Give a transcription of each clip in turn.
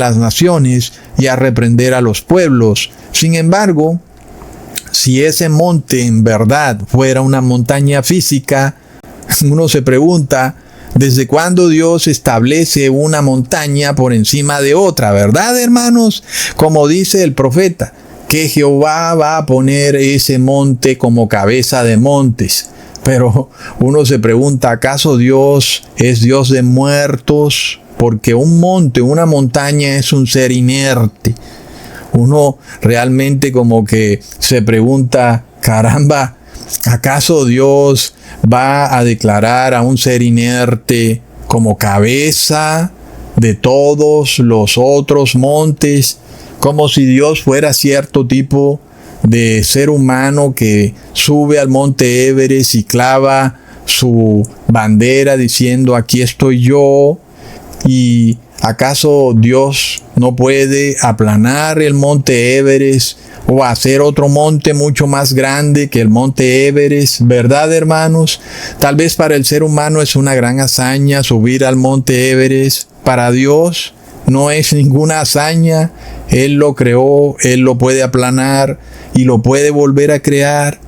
las naciones y a reprender a los pueblos. Sin embargo, si ese monte en verdad fuera una montaña física, uno se pregunta, ¿desde cuándo Dios establece una montaña por encima de otra? ¿Verdad, hermanos? Como dice el profeta, que Jehová va a poner ese monte como cabeza de montes. Pero uno se pregunta, ¿acaso Dios es Dios de muertos? Porque un monte, una montaña es un ser inerte. Uno realmente como que se pregunta, caramba, ¿acaso Dios va a declarar a un ser inerte como cabeza de todos los otros montes? Como si Dios fuera cierto tipo de ser humano que sube al monte Everest y clava su bandera diciendo, aquí estoy yo. ¿Y acaso Dios no puede aplanar el monte Everest o hacer otro monte mucho más grande que el monte Everest? ¿Verdad, hermanos? Tal vez para el ser humano es una gran hazaña subir al monte Everest. Para Dios no es ninguna hazaña. Él lo creó, Él lo puede aplanar y lo puede volver a crear.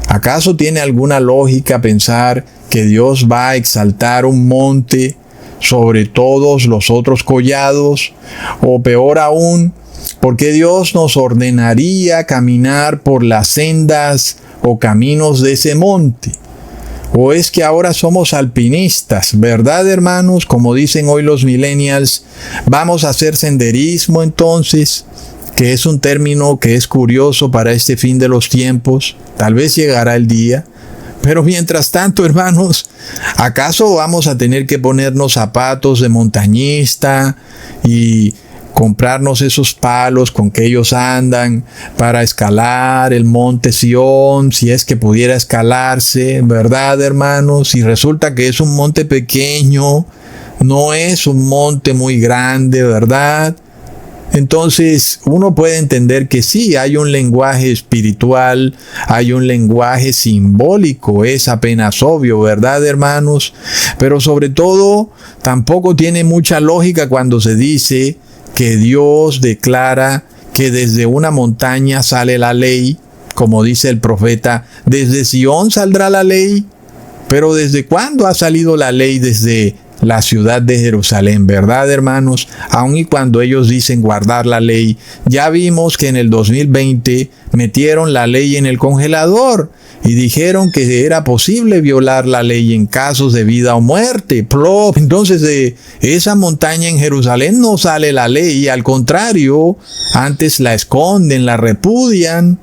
¿Acaso tiene alguna lógica pensar que Dios va a exaltar un monte sobre todos los otros collados? O peor aún, ¿por qué Dios nos ordenaría caminar por las sendas o caminos de ese monte? ¿O es que ahora somos alpinistas? ¿Verdad, hermanos? Como dicen hoy los millennials, vamos a hacer senderismo entonces, que es un término que es curioso para este fin de los tiempos. Tal vez llegará el día. Pero mientras tanto, hermanos, ¿acaso vamos a tener que ponernos zapatos de montañista y comprarnos esos palos con que ellos andan para escalar el monte Sión, si es que pudiera escalarse? ¿Verdad, hermanos? Y resulta que es un monte pequeño, no es un monte muy grande, ¿verdad? Entonces uno puede entender que sí, hay un lenguaje espiritual, hay un lenguaje simbólico, es apenas obvio, ¿verdad, hermanos? Pero sobre todo, tampoco tiene mucha lógica cuando se dice que Dios declara que desde una montaña sale la ley, como dice el profeta, desde Sión saldrá la ley. Pero ¿desde cuándo ha salido la ley desde la ciudad de Jerusalén? ¿Verdad, hermanos? Aun y cuando ellos dicen guardar la ley, ya vimos que en el 2020 metieron la ley en el congelador y dijeron que era posible violar la ley en casos de vida o muerte. ¡Plop! Entonces de esa montaña en Jerusalén no sale la ley, al contrario, antes la esconden, la repudian.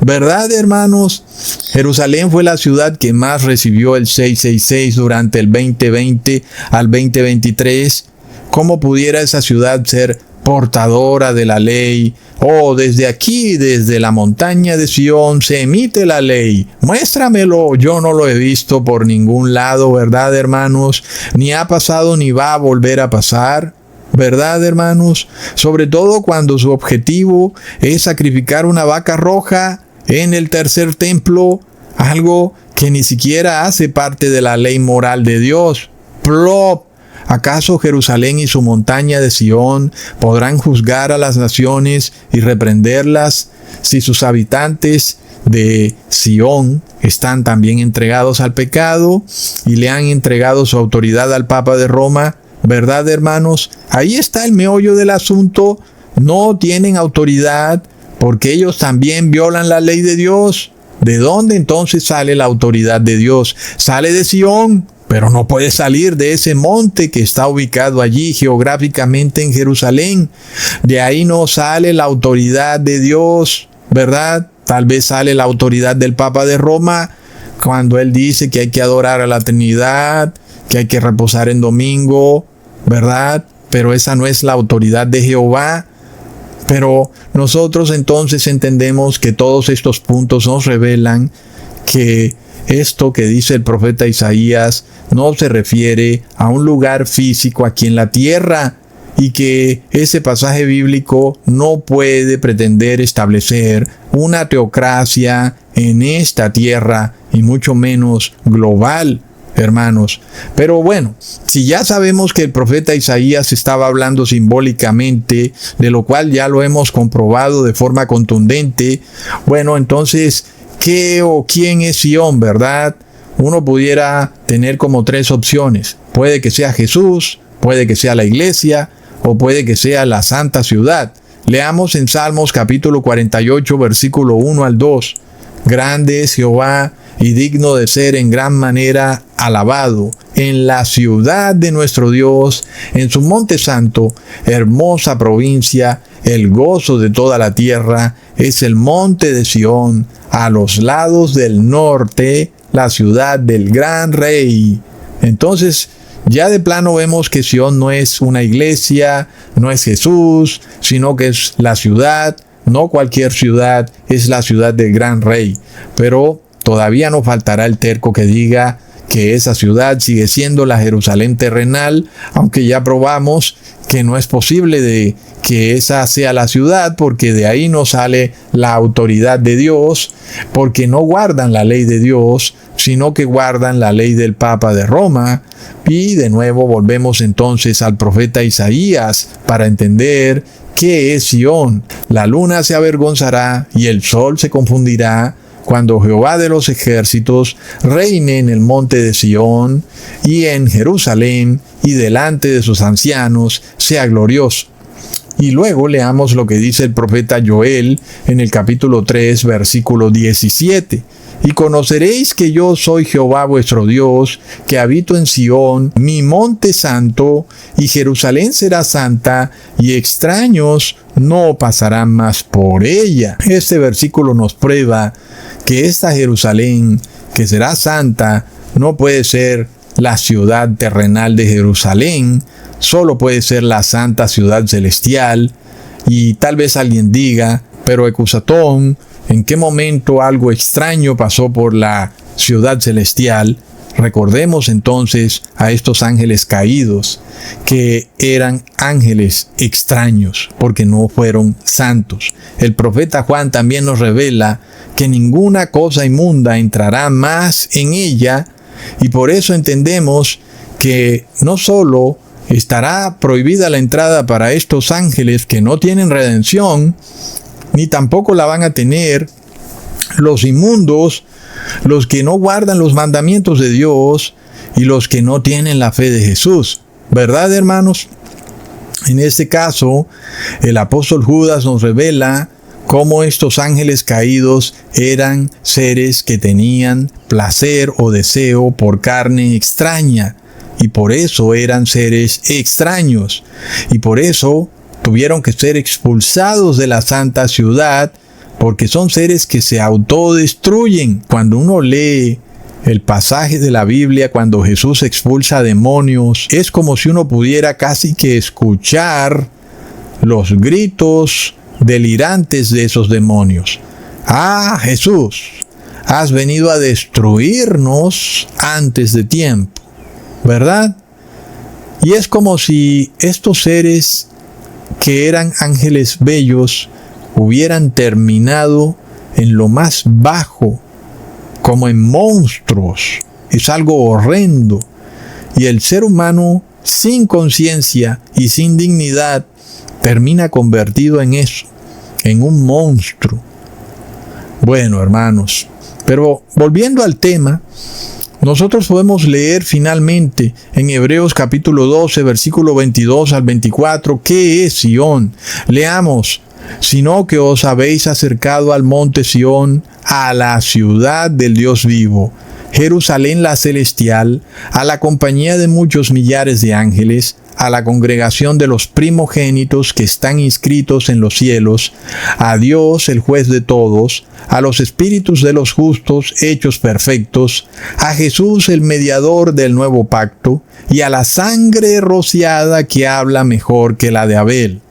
¿Verdad, hermanos? Jerusalén fue la ciudad que más recibió el 666 durante el 2020 al 2023. ¿Cómo pudiera esa ciudad ser portadora de la ley? Oh, desde aquí, desde la montaña de Sión, se emite la ley. Muéstramelo, yo no lo he visto por ningún lado, ¿verdad, hermanos? Ni ha pasado ni va a volver a pasar. ¿Verdad, hermanos? Sobre todo cuando su objetivo es sacrificar una vaca roja en el tercer templo, algo que ni siquiera hace parte de la ley moral de Dios. ¡Plop! ¿Acaso Jerusalén y su montaña de Sión podrán juzgar a las naciones y reprenderlas si sus habitantes de Sión están también entregados al pecado y le han entregado su autoridad al Papa de Roma? ¿Verdad, hermanos? Ahí está el meollo del asunto. No tienen autoridad porque ellos también violan la ley de Dios. ¿De dónde entonces sale la autoridad de Dios? Sale de Sión, pero no puede salir de ese monte que está ubicado allí geográficamente en Jerusalén. De ahí no sale la autoridad de Dios, ¿verdad? Tal vez sale la autoridad del Papa de Roma cuando él dice que hay que adorar a la Trinidad, que hay que reposar en domingo, ¿verdad? Pero esa no es la autoridad de Jehová. Pero nosotros entonces entendemos que todos estos puntos nos revelan que esto que dice el profeta Isaías no se refiere a un lugar físico aquí en la tierra, y que ese pasaje bíblico no puede pretender establecer una teocracia en esta tierra y mucho menos global. hermanos. Pero bueno, si ya sabemos que el profeta Isaías estaba hablando simbólicamente, de lo cual ya lo hemos comprobado de forma contundente, bueno, entonces, ¿qué o quién es Sión, verdad? Uno pudiera tener como tres opciones. Puede que sea Jesús, puede que sea la iglesia, o puede que sea la santa ciudad. Leamos en Salmos capítulo 48, versículo 1 al 2. Grande es Jehová y digno de ser en gran manera alabado en la ciudad de nuestro Dios, en su monte santo, hermosa provincia, el gozo de toda la tierra, es el monte de Sión, a los lados del norte, la ciudad del gran rey. Entonces, ya de plano vemos que Sión no es una iglesia, no es Jesús, sino que es la ciudad, no cualquier ciudad, es la ciudad del gran rey. Pero todavía no faltará el terco que diga que esa ciudad sigue siendo la Jerusalén terrenal, aunque ya probamos que no es posible de que esa sea la ciudad, porque de ahí no sale la autoridad de Dios, porque no guardan la ley de Dios, sino que guardan la ley del Papa de Roma. Y de nuevo volvemos entonces al profeta Isaías para entender qué es Sión. La luna se avergonzará y el sol se confundirá cuando Jehová de los ejércitos reine en el monte de Sión y en Jerusalén, y delante de sus ancianos sea glorioso. Y luego leamos lo que dice el profeta Joel en el capítulo 3, versículo 17. Y conoceréis que yo soy Jehová vuestro Dios, que habito en Sión, mi monte santo, y Jerusalén será santa, y extraños no pasarán más por ella. Este versículo nos prueba que esta Jerusalén, que será santa, no puede ser la ciudad terrenal de Jerusalén, solo puede ser la santa ciudad celestial. Y tal vez alguien diga, pero Ecusatón, ¿en qué momento algo extraño pasó por la ciudad celestial? Recordemos entonces a estos ángeles caídos, que eran ángeles extraños, porque no fueron santos. El profeta Juan también nos revela que ninguna cosa inmunda entrará más en ella, y por eso entendemos que no solo estará prohibida la entrada para estos ángeles que no tienen redención, ni tampoco la van a tener los inmundos, los que no guardan los mandamientos de Dios y los que no tienen la fe de Jesús. ¿Verdad, hermanos? En este caso, el apóstol Judas nos revela cómo estos ángeles caídos eran seres que tenían placer o deseo por carne extraña, y por eso eran seres extraños, y por eso tuvieron que ser expulsados de la santa ciudad, porque son seres que se autodestruyen. Cuando uno lee el pasaje de la Biblia, cuando Jesús expulsa demonios, es como si uno pudiera casi que escuchar los gritos delirantes de esos demonios. Ah, Jesús, has venido a destruirnos antes de tiempo, ¿verdad? Y es como si estos seres que eran ángeles bellos hubieran terminado en lo más bajo, como en monstruos. Es algo horrendo. Y el ser humano, sin conciencia y sin dignidad, termina convertido en eso, en un monstruo. Bueno, hermanos, pero volviendo al tema, nosotros podemos leer finalmente en Hebreos capítulo 12, versículo 22 al 24, ¿qué es Sión? Leamos: sino que os habéis acercado al monte Sión, a la ciudad del Dios vivo, Jerusalén la celestial, a la compañía de muchos millares de ángeles, a la congregación de los primogénitos que están inscritos en los cielos, a Dios el juez de todos, a los espíritus de los justos hechos perfectos, a Jesús el mediador del nuevo pacto, y a la sangre rociada que habla mejor que la de Abel.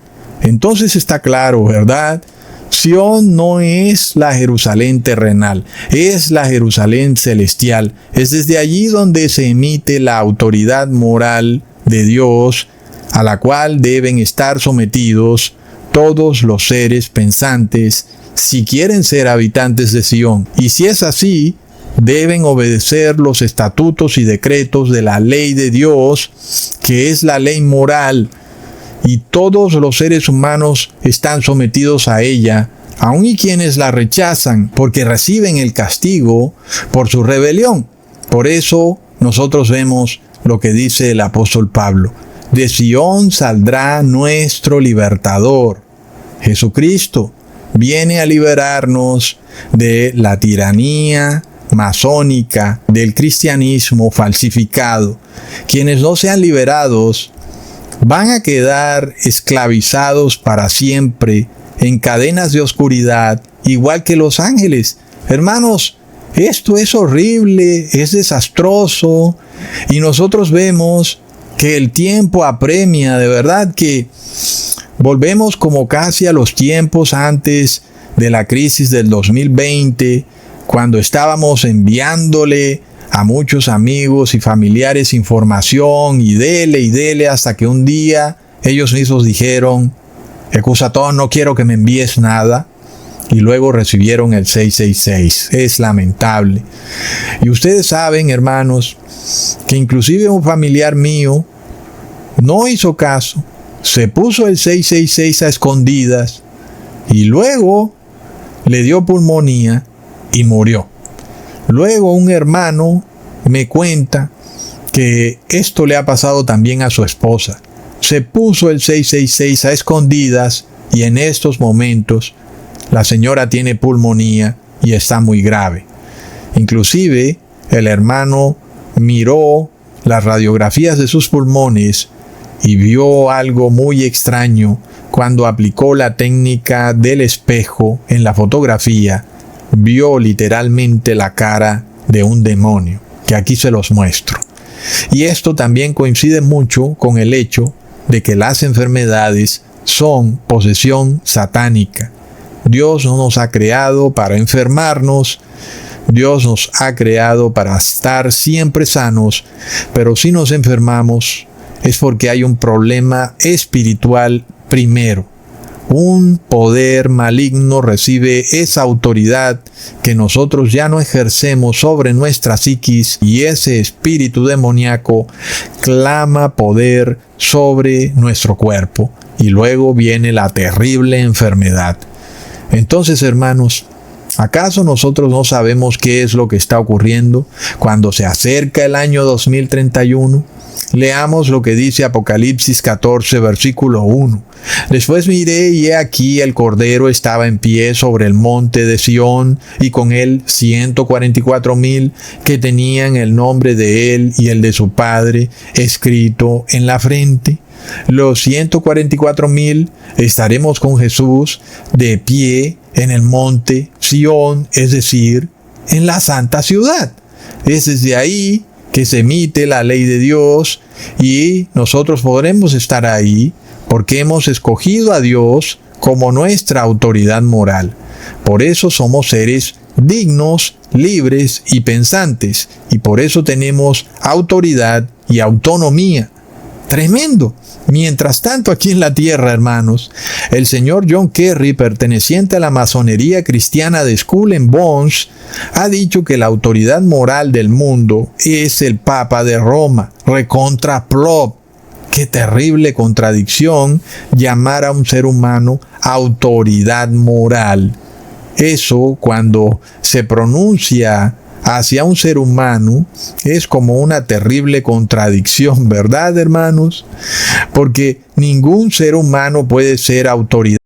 Entonces está claro, ¿verdad? Sión no es la Jerusalén terrenal, es la Jerusalén celestial. Es desde allí donde se emite la autoridad moral de Dios, a la cual deben estar sometidos todos los seres pensantes si quieren ser habitantes de Sión. Y si es así, deben obedecer los estatutos y decretos de la ley de Dios, que es la ley moral, y todos los seres humanos están sometidos a ella, aun y quienes la rechazan, porque reciben el castigo por su rebelión. Por eso nosotros vemos lo que dice el apóstol Pablo: de Sión saldrá nuestro libertador. Jesucristo viene a liberarnos de la tiranía masónica, del cristianismo falsificado. Quienes no sean liberados van a quedar esclavizados para siempre en cadenas de oscuridad, igual que los ángeles. Hermanos, esto es horrible, es desastroso, y nosotros vemos que el tiempo apremia. De verdad que volvemos como casi a los tiempos antes de la crisis del 2020, cuando estábamos enviándole a muchos amigos y familiares información y dele hasta que un día ellos mismos dijeron: Ecusatón, no quiero que me envíes nada. Y luego recibieron el 666. Es lamentable. Y ustedes saben, hermanos, que inclusive un familiar mío no hizo caso, se puso el 666 a escondidas y luego le dio pulmonía y murió. Luego un hermano me cuenta que esto le ha pasado también a su esposa. Se puso el 666 a escondidas y en estos momentos la señora tiene pulmonía y está muy grave. Inclusive el hermano miró las radiografías de sus pulmones y vio algo muy extraño cuando aplicó la técnica del espejo en la fotografía. Vio literalmente la cara de un demonio, que aquí se los muestro. Y esto también coincide mucho con el hecho de que las enfermedades son posesión satánica. Dios no nos ha creado para enfermarnos, Dios nos ha creado para estar siempre sanos, pero si nos enfermamos es porque hay un problema espiritual primero. Un poder maligno recibe esa autoridad que nosotros ya no ejercemos sobre nuestra psiquis, y ese espíritu demoníaco clama poder sobre nuestro cuerpo, y luego viene la terrible enfermedad. Entonces, hermanos, ¿acaso nosotros no sabemos qué es lo que está ocurriendo cuando se acerca el año 2031? Leamos lo que dice Apocalipsis 14, versículo 1. Después miré y he aquí el Cordero estaba en pie sobre el monte de Sión, y con él 144,000 que tenían el nombre de él y el de su Padre escrito en la frente. Los 144,000 estaremos con Jesús de pie en el monte Sión, es decir, en la santa ciudad. Es desde ahí que se emite la ley de Dios, y nosotros podremos estar ahí porque hemos escogido a Dios como nuestra autoridad moral. Por eso somos seres dignos, libres y pensantes, y por eso tenemos autoridad y autonomía. Tremendo. Mientras tanto, aquí en la tierra, hermanos, el señor John Kerry, perteneciente a la masonería cristiana de Skull and Bones, ha dicho que la autoridad moral del mundo es el Papa de Roma, recontra plop. Qué terrible contradicción llamar a un ser humano autoridad moral. Eso, cuando se pronuncia hacia un ser humano, es como una terrible contradicción, ¿verdad, hermanos? Porque ningún ser humano puede ser autoridad